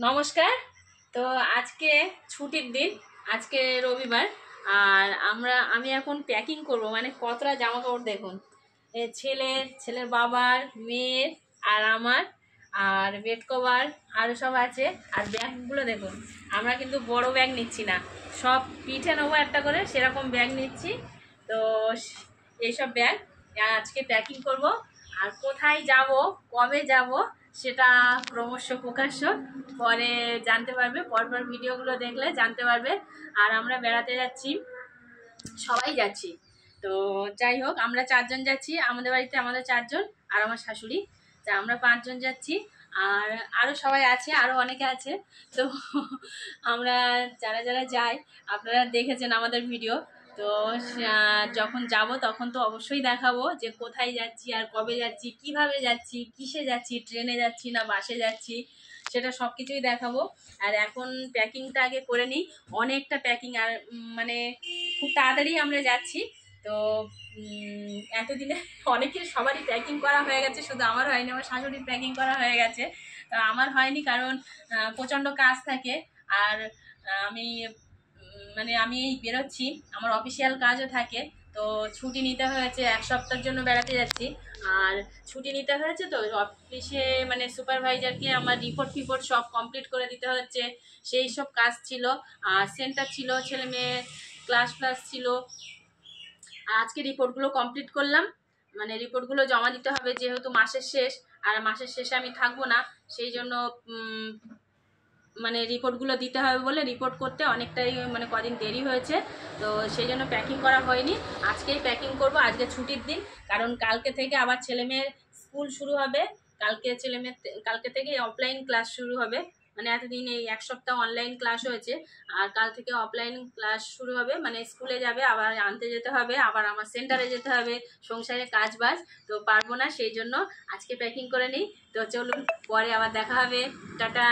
নমস্কার। তো আজকে ছুটির দিন, আজকে রবিবার। আর আমি এখন প্যাকিং করব, মানে কতটা জামা কাপড় দেখুন, ছেলের বাবার, মেয়ের, আর আমার, আর বেড কভার আরও সব আছে। আর ব্যাগগুলো দেখুন, আমরা কিন্তু বড় ব্যাগ নিচ্ছি না, সব পিঠে নেবো একটা করে, সেরকম ব্যাগ নিচ্ছি। তো এইসব ব্যাগ আজকে প্যাকিং করব। আর কোথায় যাব, কবে যাব, সেটা ক্রমশ প্রকাশ্য, পরে জানতে পারবে, পরপর ভিডিওগুলো দেখলে জানতে পারবে। আর আমরা বেড়াতে যাচ্ছি, সবাই যাচ্ছি। তো যাই হোক, আমরা চারজন যাচ্ছি, আমাদের বাড়িতে আমাদের চারজন আর আমার শাশুড়ি, তা আমরা পাঁচজন যাচ্ছি। আর আরও সবাই আছে, আরও অনেকে আছে। তো আমরা যারা যারা যাই, আপনারা দেখেছেন আমাদের ভিডিও। তো যখন যাব তখন তো অবশ্যই দেখাবো যে কোথায় যাচ্ছি আর কবে যাচ্ছি, কিভাবে যাচ্ছি, কিসে যাচ্ছি, ট্রেনে যাচ্ছি না বাসে যাচ্ছি, সেটা সব কিছুই দেখাবো। আর এখন প্যাকিংটা আগে করে নিই, অনেকটা প্যাকিং। আর মানে খুব তাড়াতাড়ি আমরা যাচ্ছি। তো এতদিনে অনেকের সবারই প্যাকিং করা হয়ে গেছে, শুধু আমার হয়নি, আমার শাশুড়ির প্যাকিং করা হয়ে গেছে। তো আমার হয়নি, কারণ প্রচণ্ড কাজ থাকে। আর আমি মানে আমি এই বেরোচ্ছি, আমার অফিসিয়াল কাজও থাকে। তো ছুটি নিতে হয়েছে, এক সপ্তাহের জন্য বেড়াতে যাচ্ছি। আর ছুটি নিতে হয়েছে, তো অফিসে মানে সুপারভাইজারকে আমার রিপোর্ট সব কমপ্লিট করে দিতে হচ্ছে, সেই সব কাজ ছিল। আর সেন্টার ছিল, ছেলে মেয়ে ক্লাস ছিল। আজকে রিপোর্টগুলো কমপ্লিট করলাম, মানে রিপোর্টগুলো জমা দিতে হবে, যেহেতু মাসের শেষ। আর মাসের শেষে আমি থাকবো না, সেই জন্য মানে রিপোর্টগুলো দিতে হবে বলে রিপোর্ট করতে অনেকটাই মানে কদিন দেরি হয়েছে। তো সেই জন্য প্যাকিং করা হয়নি, আজকেই প্যাকিং করব। আজকে ছুটির দিন, কারণ কালকে থেকে আবার ছেলেমেয়ের স্কুল শুরু হবে। কালকে থেকে অফলাইন ক্লাস শুরু হবে। মানে এতদিন এই এক সপ্তাহ অনলাইন ক্লাস হয়েছে, আর কাল থেকে অফলাইন ক্লাস শুরু হবে, মানে স্কুলে যাবে, আবার আনতে যেতে হবে, আবার আমার সেন্টারে যেতে হবে, সংসারে কাজ বাজ, তো পারবো না, সেই জন্য আজকে প্যাকিং করে নিই। তো চলুন, পরে আবার দেখা হবে, টাটা।